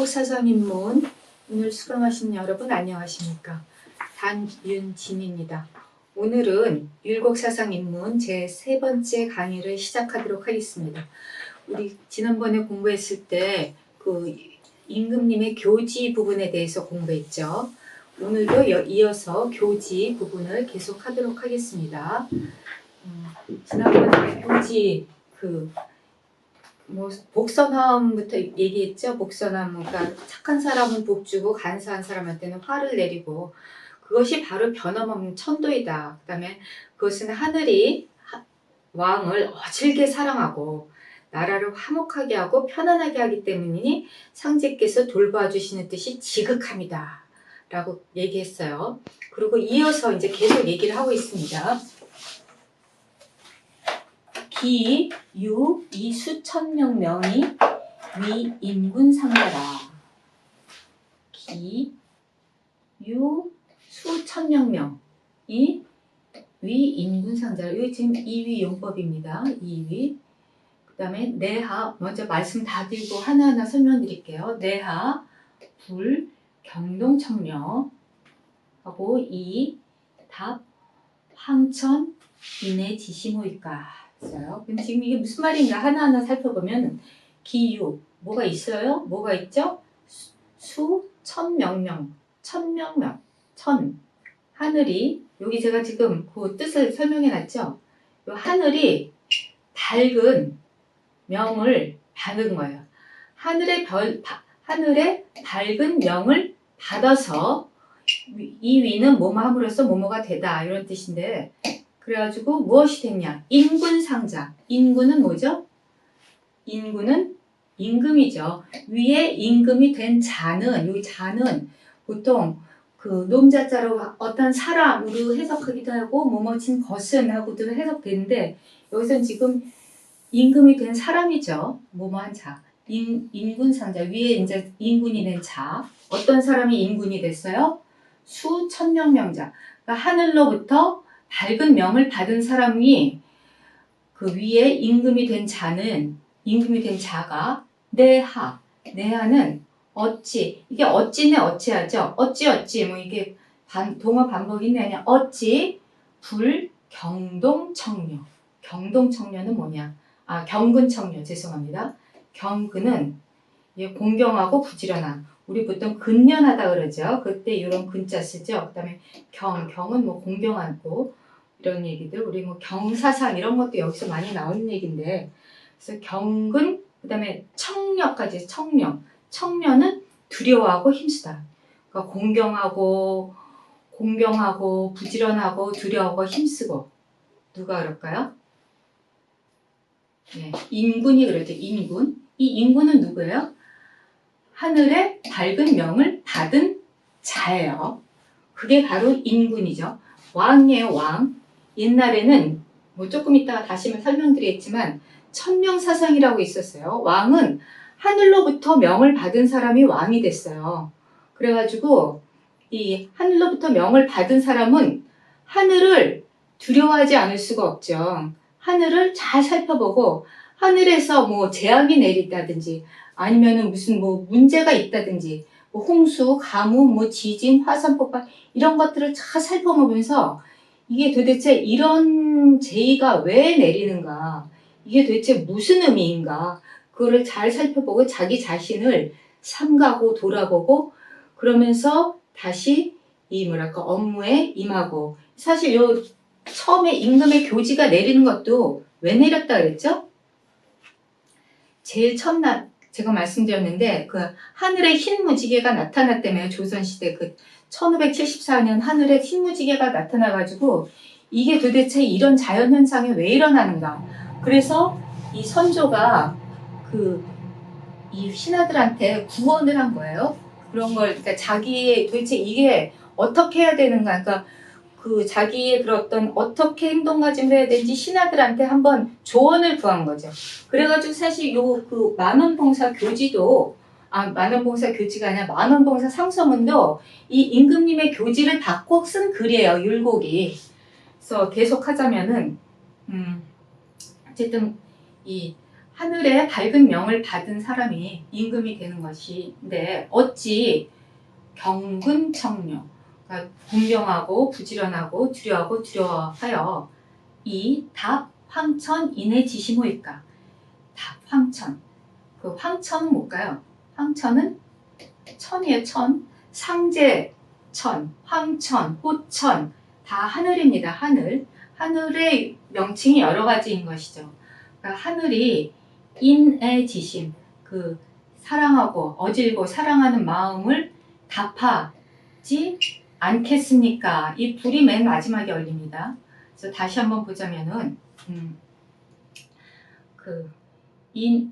율곡사상인문 오늘 수강하신 여러분 안녕하십니까? 단윤진입니다. 오늘은 율곡사상인문 제 3번째 강의를 시작하도록 하겠습니다. 우리 지난번에 공부했을 때 그 임금님의 교지 부분에 대해서 공부했죠. 오늘도 이어서 교지 부분을 계속하도록 하겠습니다. 지난번에 교지 복선함부터 얘기했죠. 복선함, 그러니까 착한 사람은 복 주고 간사한 사람한테는 화를 내리고 그것이 바로 변함없는 천도이다. 그 다음에 그것은 하늘이 왕을 어질게 사랑하고 나라를 화목하게 하고 편안하게 하기 때문이니 상제께서 돌봐주시는 뜻이 지극함이다 라고 얘기했어요. 그리고 이어서 이제 계속 얘기를 하고 있습니다. 기, 유, 이 수천명 명이 위 인군 상자라. 기, 유, 수천명 명이 위 인군 상자라. 이게 지금 2위 용법입니다. 2위. 그 다음에 내하, 먼저 말씀 다 드리고 하나하나 설명드릴게요. 내하, 불, 경동청명 하고 이, 답, 황천, 인의 지시모일까. 그럼 지금 이게 무슨 말인가 하나하나 살펴보면 기유, 뭐가 있어요? 뭐가 있죠? 수, 천명명, 천명명, 천, 하늘이, 여기 제가 지금 그 뜻을 설명해 놨죠? 요 하늘이 밝은 명을 받은 거예요. 하늘의 밝은 명을 받아서 이 위는 뭐뭐 함으로써 뭐뭐가 되다 이런 뜻인데, 그래가지고 무엇이 됐냐? 인군상자. 인군은 뭐죠? 인군은 임금이죠. 위에 임금이 된 자는, 여기 자는 보통 그 놈자자로 어떤 사람으로 해석하기도 하고 뭐뭐진 것은 하고도 해석되는데, 여기서는 지금 임금이 된 사람이죠. 뭐뭐한 자. 인군상자. 위에 이제 임군이 된 자. 어떤 사람이 임군이 됐어요? 수천명명자. 그러니까 하늘로부터 밝은 명을 받은 사람이 그 위에 임금이 된 자는, 임금이 된 자가 내하. 내하는 어찌. 이게 어찌네 어찌하죠. 어찌 뭐 이게 동어 반복인데 아니야. 어찌 불 경동청려. 경동청려는 뭐냐? 경근청려. 죄송합니다. 경근은 공경하고 부지런함. 우리 보통 근련하다 그러죠. 그때 이런 근자 쓰죠. 그 다음에 경은 뭐 공경하고 이런 얘기들. 우리 뭐 경사상 이런 것도 여기서 많이 나오는 얘기인데, 그래서 경근, 그 다음에 청려까지 청려. 청려는 두려워하고 힘쓰다. 그러니까 공경하고 부지런하고 두려워하고 힘쓰고. 누가 그럴까요? 네, 인군이 그러죠. 인군. 이 인군은 누구예요? 하늘의 밝은 명을 받은 자예요. 그게 바로 인군이죠. 왕이에요, 왕. 옛날에는 뭐 조금 이따가 다시 설명드리겠지만 천명사상이라고 있었어요. 왕은 하늘로부터 명을 받은 사람이 왕이 됐어요. 그래가지고 이 하늘로부터 명을 받은 사람은 하늘을 두려워하지 않을 수가 없죠. 하늘을 잘 살펴보고 하늘에서 뭐 재앙이 내린다든지 아니면은 무슨 뭐 문제가 있다든지 뭐 홍수, 가뭄, 뭐 지진, 화산 폭발 이런 것들을 잘 살펴보면서 이게 도대체 이런 재해가 왜 내리는가, 이게 도대체 무슨 의미인가, 그거를 잘 살펴보고 자기 자신을 삼가고 돌아보고 그러면서 다시 이 업무에 임하고. 사실 요 처음에 임금의 교지가 내리는 것도 왜 내렸다 그랬죠? 제일 첫날 제가 말씀드렸는데 그 하늘에 흰 무지개가 나타났다며. 조선시대 그 1574년 하늘에 흰 무지개가 나타나가지고 이게 도대체 이런 자연현상이 왜 일어나는가. 그래서 이 선조가 이 신하들한테 구원을 한 거예요. 그런 걸, 그러니까 자기의 도대체 이게 어떻게 해야 되는가. 그러니까 그 자기의 그런 어떻게 행동가짐을 해야 되는지 신하들한테 한번 조언을 구한 거죠. 그래가지고 사실 그 만원봉사 교지도, 만원봉사 교지가 아니라 만원봉사 상서문도 이 임금님의 교지를 받고 쓴 글이에요, 율곡이. 그래서 계속 하자면은, 어쨌든 이 하늘의 밝은 명을 받은 사람이 임금이 되는 것인데 어찌 경근청룡, 그러니까 공경하고 부지런하고 두려워하고 두려워하여 이 답 황천 인의 지시모일까? 답 황천. 그 황천은 뭘까요? 황천은 천이에요, 천. 상제, 천, 황천, 호천 다 하늘입니다. 하늘. 하늘의 명칭이 여러 가지인 것이죠. 그러니까 하늘이 인의 지심, 그 사랑하고 어질고 사랑하는 마음을 답하지 않겠습니까? 이 불이 맨 마지막에 열립니다. 그래서 다시 한번 보자면은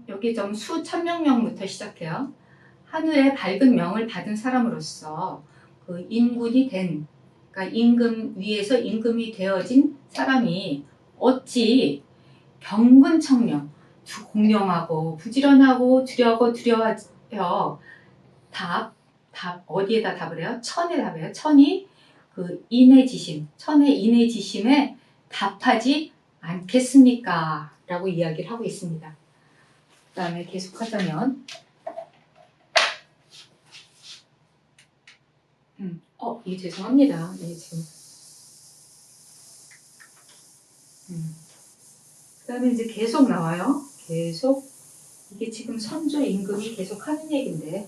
여기 좀 수천명명부터 시작해요. 하늘의 밝은 명을 받은 사람으로서 그 인군이 된, 그러니까 임금 위에서 임금이 되어진 사람이 어찌 경근청령, 공명하고 부지런하고 두려워하여 답 어디에다 답을 해요? 천에 답해요. 천이 그 인의 지심, 천의 인의 지심에 답하지 않겠습니까? 라고 이야기를 하고 있습니다. 그 다음에 계속하자면 죄송합니다. 네, 지금. 그 다음에 이제 계속 나와요. 계속. 이게 지금 선조 임금이 계속 하는 얘기인데.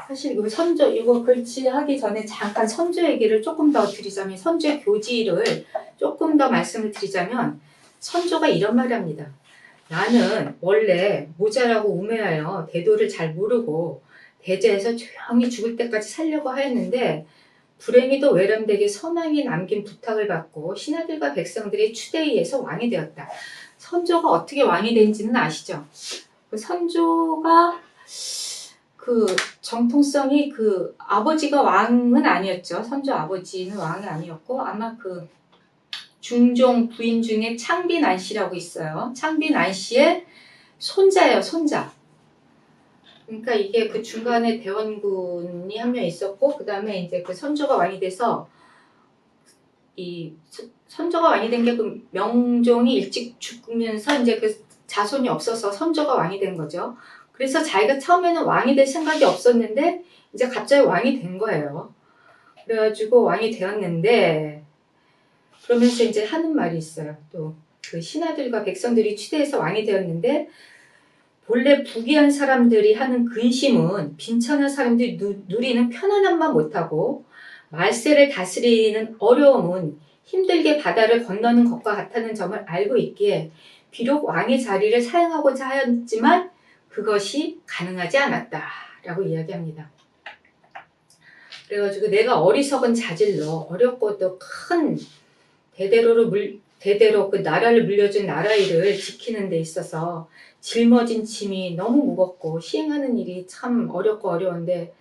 사실 이거 글씨 하기 전에 잠깐 선조 얘기를 조금 더 드리자면, 선조의 교지를 조금 더 말씀을 드리자면, 선조가 이런 말을 합니다. 나는 원래 모자라고 우매하여 대도를 잘 모르고 대제에서 조용히 죽을 때까지 살려고 하였는데 불행히도 외람되게 선왕이 남긴 부탁을 받고 신하들과 백성들이 추대에 의해서 왕이 되었다. 선조가 어떻게 왕이 된지는 아시죠? 선조가 그 정통성이 그 아버지가 왕은 아니었죠. 선조 아버지는 왕이 아니었고 아마 그 중종 부인 중에 창빈안 씨라고 있어요. 창빈안 씨의 손자예요, 손자. 그러니까 이게 그 중간에 대원군이 한 명 있었고, 그 다음에 이제 그 선조가 왕이 돼서, 이 선조가 왕이 된 게 그 명종이 일찍 죽으면서 이제 그 자손이 없어서 선조가 왕이 된 거죠. 그래서 자기가 처음에는 왕이 될 생각이 없었는데, 이제 갑자기 왕이 된 거예요. 그래가지고 왕이 되었는데, 그러면서 이제 하는 말이 있어요. 또 그 신하들과 백성들이 추대해서 왕이 되었는데 본래 부귀한 사람들이 하는 근심은 빈천한 사람들이 누리는 편안함만 못하고 말세를 다스리는 어려움은 힘들게 바다를 건너는 것과 같다는 점을 알고 있기에 비록 왕의 자리를 사용하고자 하였지만 그것이 가능하지 않았다라고 이야기합니다. 그래가지고 내가 어리석은 자질로 어렵고도 큰 대대로 그 나라를 물려준 나라 일을 지키는 데 있어서 짊어진 짐이 너무 무겁고 시행하는 일이 참 어렵고 어려운데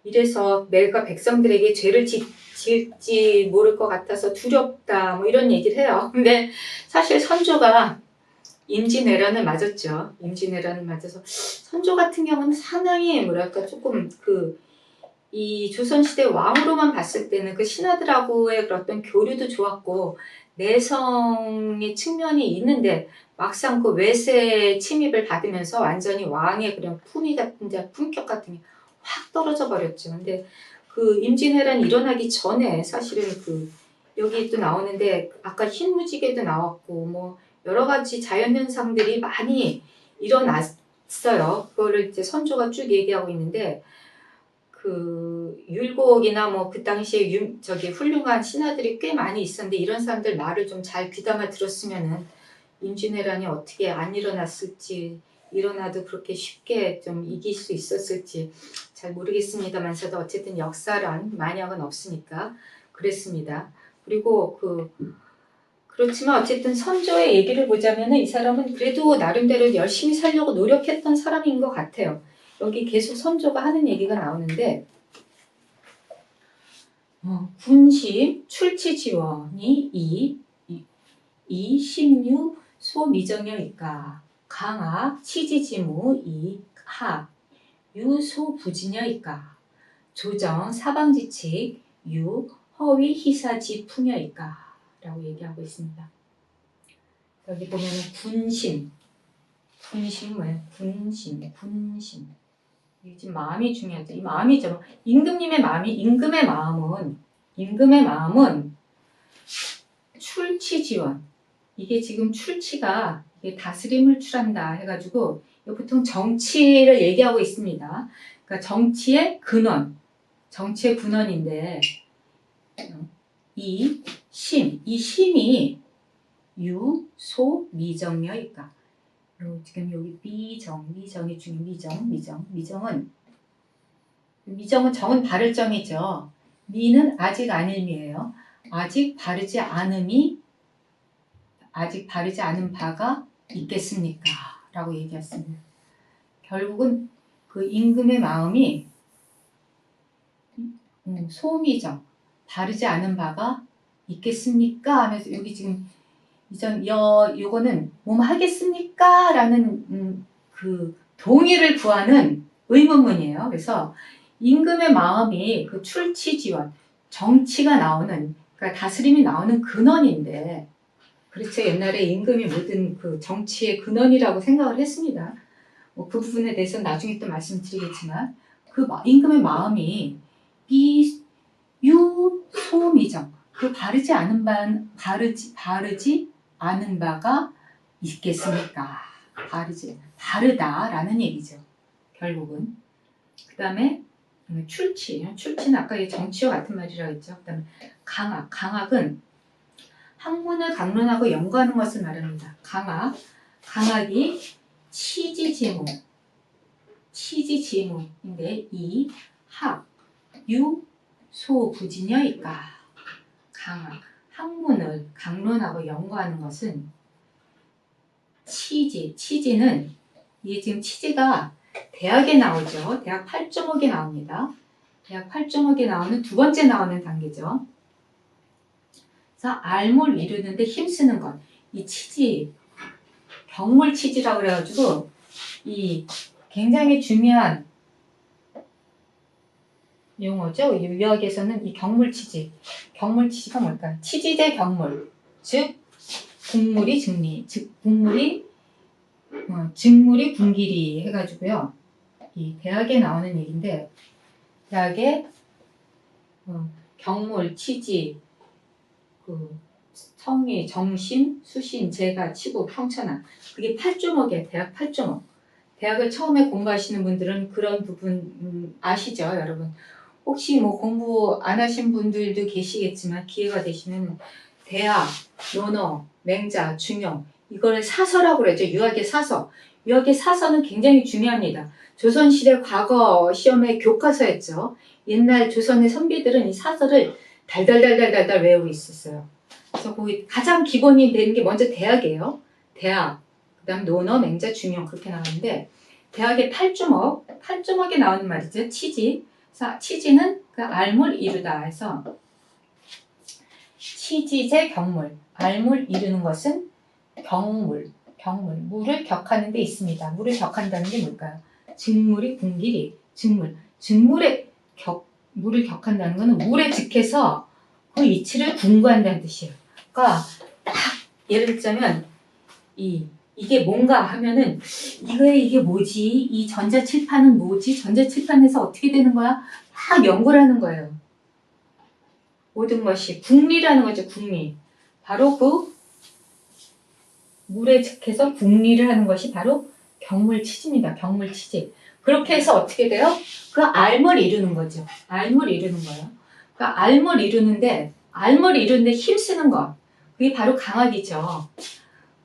이래서 내가 백성들에게 죄를 지을지 모를 것 같아서 두렵다 뭐 이런 얘기를 해요. 근데 사실 선조가 임진왜란을 맞았죠. 임진왜란을 맞아서 선조 같은 경우는 상당히 뭐랄까 조금 이 조선시대 왕으로만 봤을 때는 그 신하들하고의 어떤 교류도 좋았고 내성의 측면이 있는데 막상 그 외세 침입을 받으면서 완전히 왕의 그런 품격 같은 게 확 떨어져 버렸죠. 근데 그 임진왜란이 일어나기 전에 사실은 여기 또 나오는데 아까 흰무지개도 나왔고 뭐 여러 가지 자연현상들이 많이 일어났어요. 그거를 이제 선조가 쭉 얘기하고 있는데 율곡이나 뭐 그 당시에 훌륭한 신하들이 꽤 많이 있었는데 이런 사람들 말을 좀 잘 귀담아 들었으면은 임진왜란이 어떻게 안 일어났을지 일어나도 그렇게 쉽게 좀 이길 수 있었을지 잘 모르겠습니다만서도 어쨌든 역사란 만약은 없으니까 그랬습니다. 그리고 그렇지만 어쨌든 선조의 얘기를 보자면은 이 사람은 그래도 나름대로 열심히 살려고 노력했던 사람인 것 같아요. 여기 계속 선조가 하는 얘기가 나오는데 군심 출치지원이 이심유 소미정여이까 강하 치지지무 이하 유소부진여이까 조정 사방지칙 유 허위 희사지 풍여일까? 라고 얘기하고 있습니다. 여기 보면은 군심. 군심은 뭐예요? 군심. 이게 지금 마음이 중요하죠. 이 마음이죠. 임금의 마음은 출치지원. 이게 지금 출치가 이게 다스림을 출한다 해가지고 보통 정치를 얘기하고 있습니다. 그러니까 정치의 근원인데 이 심이 유소미정여일까? 지금 여기 미정이 중에 미정은 정은 바를 정이죠. 미는 아직 아님이에요. 아직 바르지 않은 바가 있겠습니까? 라고 얘기했습니다. 결국은 그 임금의 마음이 소미정, 바르지 않은 바가 있겠습니까? 하면서 여기 지금 요거는 뭐뭐 하겠습니까? 라는 그 동의를 구하는 의문문이에요. 그래서 임금의 마음이 그 출치지원, 정치가 나오는, 그러니까 다스림이 나오는 근원인데, 그렇죠. 옛날에 임금이 모든 그 정치의 근원이라고 생각을 했습니다. 그 부분에 대해서는 나중에 또 말씀드리겠지만, 그 임금의 마음이 이 유소미정, 그 바르지 않은 바가 있겠습니까? 바르다라는 얘기죠. 결국은. 그 다음에 출치는 아까 정치와 같은 말이라고 했죠. 그 다음에 강학은 학문을 강론하고 연구하는 것을 말합니다. 강학이 치지지모인데 이 유소부진여일까? 학문을 강론하고 연구하는 것은 치지는 이게 지금 치지가 대학에 나오죠. 대학 8.5에 나옵니다. 대학 8.5에 나오는 두 번째 나오는 단계죠. 그래서 알을 이루는데 힘쓰는 것. 이 치지, 경물 치지라고 그래가지고 이 굉장히 중요한 용어죠. 유학에서는 이 경물치지가 뭘까요? 치지대 경물, 즉 국물이 직물이 군길이 해가지고요. 이 대학에 나오는 얘기인데 대학에 경물, 치지, 그 성의, 정심, 수신, 재가, 치고, 평천한 그게 8.5개 대학 8.5. 대학을 처음에 공부하시는 분들은 그런 부분 아시죠, 여러분? 혹시 뭐 공부 안 하신 분들도 계시겠지만 기회가 되시면 대학, 논어, 맹자, 중용 이걸 사서라고 그러죠. 유학의 사서. 유학의 사서는 굉장히 중요합니다. 조선시대 과거 시험의 교과서였죠. 옛날 조선의 선비들은 이 사서를 달달달달달달 외우고 있었어요. 그래서 거기 가장 기본이 되는 게 먼저 대학이에요. 대학, 그 다음 논어, 맹자, 중용 그렇게 나오는데 대학에 8.5에 나오는 말이죠. 치지는 그 알물 이루다 해서 치지제 경물, 알물 이루는 것은 경물, 물을 격하는 데 있습니다. 물을 격한다는 게 뭘까요? 직물이 군길이, 물을 격한다는 것은 물에 직해서 그 이치를 군구한다는 뜻이에요. 그러니까 딱 예를 들자면 이게 뭔가 하면은 이게 뭐지? 이 전자칠판은 뭐지? 전자칠판에서 어떻게 되는 거야? 막 연구를 하는 거예요. 모든 것이 국리라는 거죠. 국리. 바로 그 물에 직해서 국리를 하는 것이 바로 경물치지입니다. 경물치지. 그렇게 해서 어떻게 돼요? 그 알물 이루는 거죠. 알물 이루는 거예요. 그러니까 알물 이루는데 힘쓰는 것. 그게 바로 강학이죠.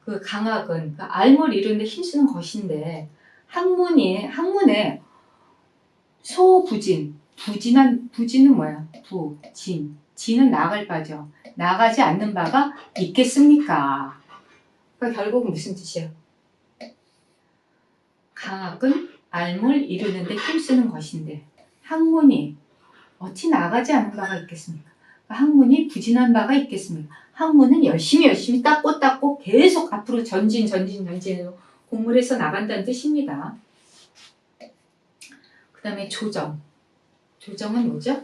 그 강학은 그 알물 이루는데 힘쓰는 것인데 학문에 소부진, 부진은 뭐야? 진은 나갈 바죠. 나가지 않는 바가 있겠습니까? 그러니까 결국 무슨 뜻이에요? 강학은 알물 이루는데 힘쓰는 것인데 학문이 어찌 나가지 않는 바가 있겠습니까? 그러니까 학문이 부진한 바가 있겠습니까? 학문은 열심히 닦고 계속 앞으로 전진으로 공부를 해서 나간다는 뜻입니다. 그 다음에 조정은 뭐죠?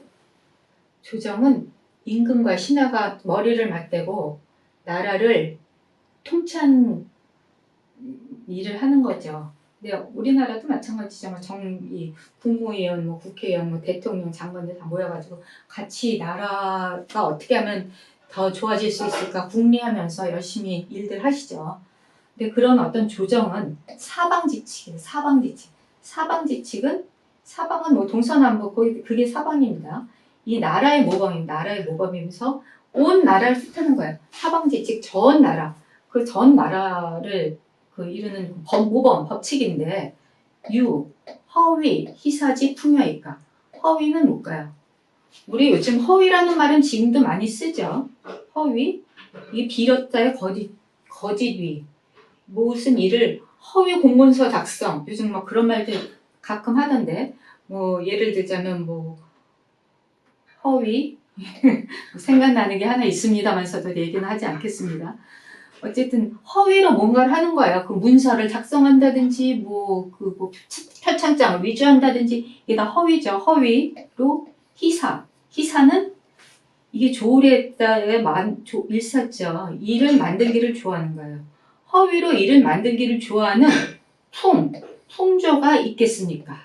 조정은 임금과 신하가 머리를 맞대고 나라를 통치한 일을 하는 거죠. 근데 우리나라도 마찬가지죠. 이 국무위원, 국회의원, 대통령, 장관들 다 모여가지고 같이 나라가 어떻게 하면 더 좋아질 수 있을까 궁리하면서 열심히 일들 하시죠. 근데 그런 어떤 조정은 사방지칙이에요. 사방지칙. 사방은 동서남북 그게 사방입니다. 이 나라의 모범입니다. 나라의 모범이면서 온 나라를 뜻하는 거예요. 사방지칙 전 나라. 그 전 나라를 이루는 모범, 법칙인데 허위, 희사지, 풍요이까. 허위는 뭘까요? 우리 요즘 허위라는 말은 지금도 많이 쓰죠. 허위, 이 비렸다의 거짓위. 무슨 일을 허위 공문서 작성. 요즘 그런 말들 가끔 하던데. 예를 들자면 허위 생각나는 게 하나 있습니다만서도 얘기는 하지 않겠습니다. 어쨌든 허위로 뭔가를 하는 거예요. 그 문서를 작성한다든지 표창장을 위조한다든지 이게 다 허위죠. 허위로 희사는 이게 조울에다의 일사죠. 일을 만들기를 좋아하는 거예요. 허위로 일을 만들기를 좋아하는 풍조가 있겠습니까?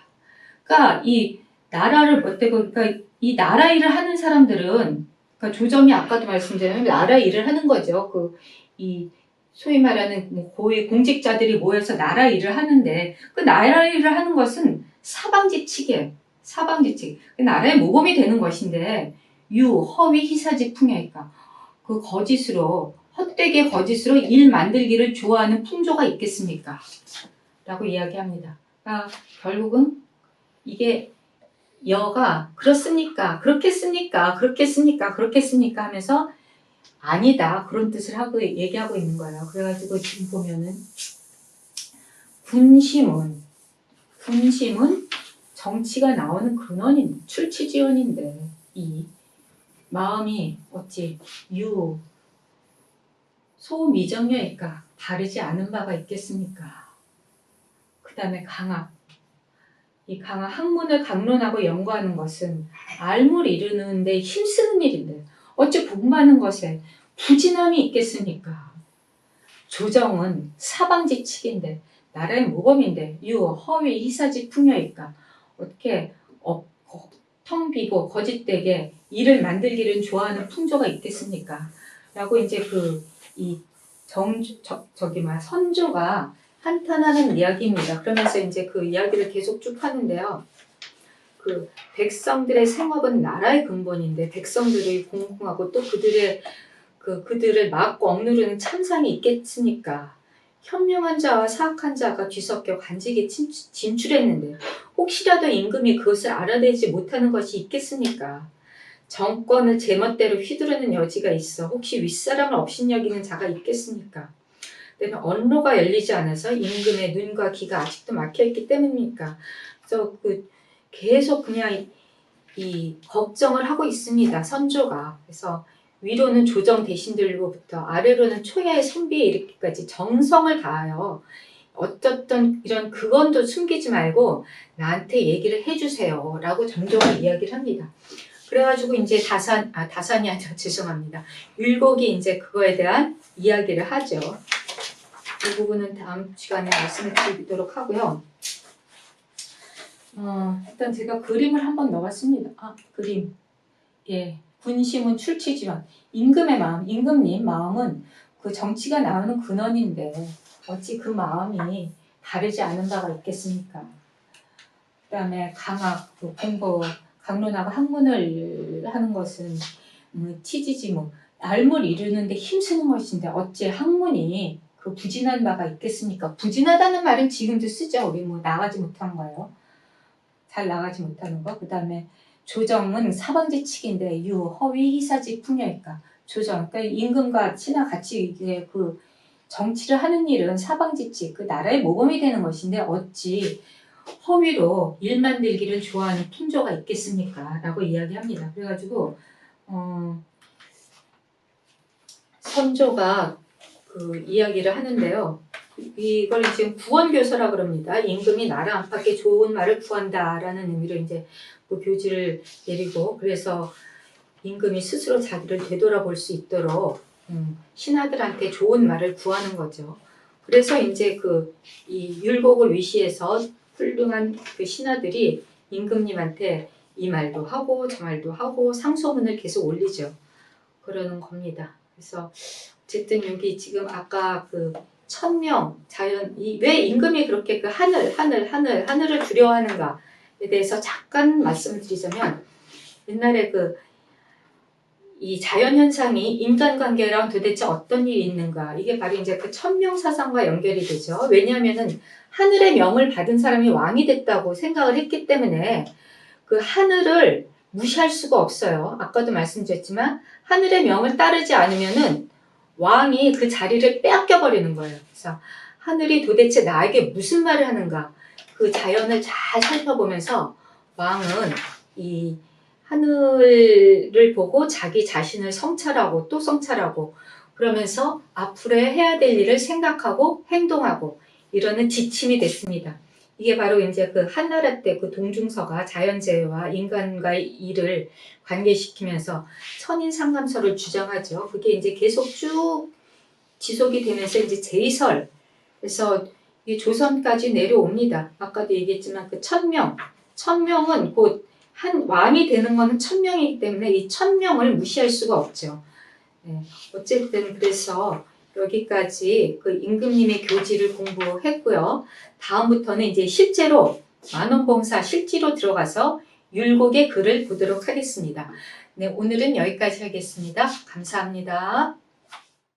그러니까 이 나라를 그러니까 이 나라 일을 하는 사람들은 그러니까 조정이 아까도 말씀드린 나라 일을 하는 거죠. 이 소위 말하는 고위 공직자들이 모여서 나라 일을 하는데 그 나라 일을 하는 것은 사방지칙이에요. 사방지칙. 나라의 모범이 되는 것인데 허위, 희사지, 풍요니까 그 헛되게 거짓으로 일 만들기를 좋아하는 풍조가 있겠습니까? 라고 이야기합니다. 그러니까 결국은 이게 여가 그렇습니까? 그렇겠습니까? 하면서 아니다. 그런 뜻을 얘기하고 있는 거예요. 그래가지고 지금 보면은 군심은 정치가 나오는 근원인, 출치지원인데 이 마음이 어찌 소미정녀일까? 다르지 않은 바가 있겠습니까? 그 다음에 이 학문을 강론하고 연구하는 것은 알물 이루는데 힘쓰는 일인데 어찌 공부하는 것에 부진함이 있겠습니까? 조정은 사방지칙인데 나라의 모범인데 허위, 희사지, 풍요일까? 어떻게 텅 비고 거짓되게 일을 만들기를 좋아하는 풍조가 있겠습니까? 라고 이제 선조가 한탄하는 이야기입니다. 그러면서 이제 그 이야기를 계속 쭉 하는데요. 백성들의 생업은 나라의 근본인데 백성들이 공공하고 또 그들을 막고 억누르는 참상이 있겠습니까? 현명한 자와 사악한 자가 뒤섞여 관직에 진출했는데 혹시라도 임금이 그것을 알아내지 못하는 것이 있겠습니까? 정권을 제멋대로 휘두르는 여지가 있어 혹시 윗사람을 업신여기는 자가 있겠습니까? 때는 언로가 열리지 않아서 임금의 눈과 귀가 아직도 막혀있기 때문입니까? 그래서 계속 그냥 이 걱정을 하고 있습니다. 선조가. 그래서 위로는 조정 대신들로부터 아래로는 초야의 선비에 이르기까지 정성을 다하여 어떻든 이런 그건도 숨기지 말고 나한테 얘기를 해주세요. 라고 전조가 이야기를 합니다. 그래가지고 이제 다산이 아니라 죄송합니다. 율곡이 이제 그거에 대한 이야기를 하죠. 이 부분은 다음 시간에 말씀을 드리도록 하고요. 일단 제가 그림을 한번 넣었습니다. 그림. 예. 군심은 출치지원. 임금님 마음은 그 정치가 나오는 근원인데 어찌 그 마음이 다르지 않은 바가 있겠습니까? 그 다음에 공부, 강론하고 학문을 하는 것은 치지지 알물 이루는데 힘쓰는 것인데 어찌 학문이 부진한 바가 있겠습니까? 부진하다는 말은 지금도 쓰죠. 우리 나가지 못한 거예요. 잘 나가지 못하는 거. 그 다음에 조정은 사방지칙인데 허위, 희사지, 풍요일까? 조정. 그러니까 임금과 친하 같이 이제 정치를 하는 일은 사방지칙, 나라의 모범이 되는 것인데 어찌 허위로 일 만들기를 좋아하는 풍조가 있겠습니까? 라고 이야기합니다. 그래가지고 선조가 이야기를 하는데요. 이걸 지금 구원교서라 그럽니다. 임금이 나라 안팎에 좋은 말을 구한다라는 의미로 이제 교지를 내리고 그래서 임금이 스스로 자기를 되돌아볼 수 있도록 신하들한테 좋은 말을 구하는 거죠. 그래서 이제 이 율곡을 위시해서 훌륭한 그 신하들이 임금님한테 이 말도 하고 저 말도 하고 상소문을 계속 올리죠. 그러는 겁니다. 그래서 어쨌든 여기 지금 아까 그 천명 자연 왜 임금이 그렇게 그 하늘을 두려워하는가에 대해서 잠깐 말씀드리자면 옛날에 이 자연 현상이 인간관계랑 도대체 어떤 일이 있는가 이게 바로 이제 그 천명 사상과 연결이 되죠. 왜냐하면은 하늘의 명을 받은 사람이 왕이 됐다고 생각을 했기 때문에 그 하늘을 무시할 수가 없어요. 아까도 말씀드렸지만 하늘의 명을 따르지 않으면은 왕이 그 자리를 빼앗겨 버리는 거예요. 그래서 하늘이 도대체 나에게 무슨 말을 하는가 그 자연을 잘 살펴보면서 왕은 이 하늘을 보고 자기 자신을 성찰하고 또 성찰하고 그러면서 앞으로 해야 될 일을 생각하고 행동하고 이러는 지침이 됐습니다. 이게 바로 이제 그 한나라 때 그 동중서가 자연재해와 인간과의 일을 관계시키면서 천인상감서를 주장하죠. 그게 이제 계속 쭉 지속이 되면서 이제 제이설 그래서 이 조선까지 내려옵니다. 아까도 얘기했지만 그 천명은 곧 한 왕이 되는 것은 천명이기 때문에 이 천명을 무시할 수가 없죠. 네. 어쨌든 그래서 여기까지 그 임금님의 교지를 공부했고요. 다음부터는 이제 실제로 만원봉사 실지로 들어가서 율곡의 글을 보도록 하겠습니다. 네, 오늘은 여기까지 하겠습니다. 감사합니다.